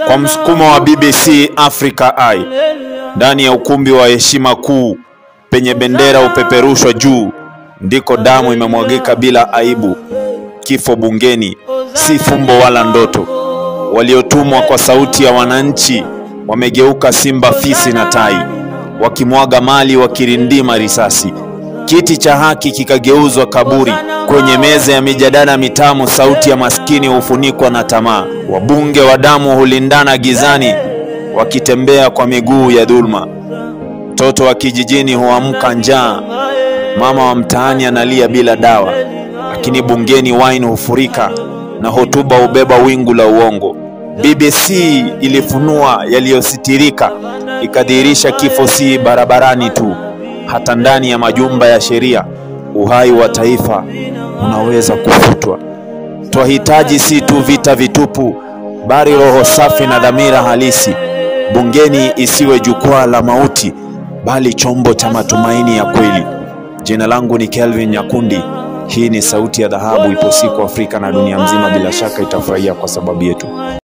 Kwa msukumo wa BBC Africa Eye, ndani ya ukumbi wa heshima kuu penye bendera upeperushwa juu, ndiko damu imemwagika bila aibu. Kifo bungeni si fumbo wala ndoto. Waliotumwa kwa sauti ya wananchi wamegeuka simba, fisi na tai, wakimwaga mali, wakirindima risasi. Kiti cha haki kikageuzwa kaburi. Kwenye meza ya mijadala mitamu, sauti ya maskini hufunikwa na tamaa. Wabunge wa damu hulindana gizani, wakitembea kwa miguu ya dhulma. Mtoto wa kijijini huamka njaa, mama wa mtaani analia bila dawa. Lakini bungeni wine hufurika na hotuba hubeba wingu la uongo. BBC ilifunua yaliyositirika, ikadhihirisha kifo si barabarani tu, hata ndani ya majumba ya sheria. Uhai wa taifa unaweza kufutwa. Twahitaji si tu vita vitupu, bali roho safi na dhamira halisi. Bungeni isiwe jukwaa la mauti, bali chombo cha matumaini ya kweli. Jina langu ni Kelvin Nyakundi. Hii ni Sauti ya Dhahabu. Ipo siku Afrika na dunia mzima bila shaka itafurahia kwa sababu yetu.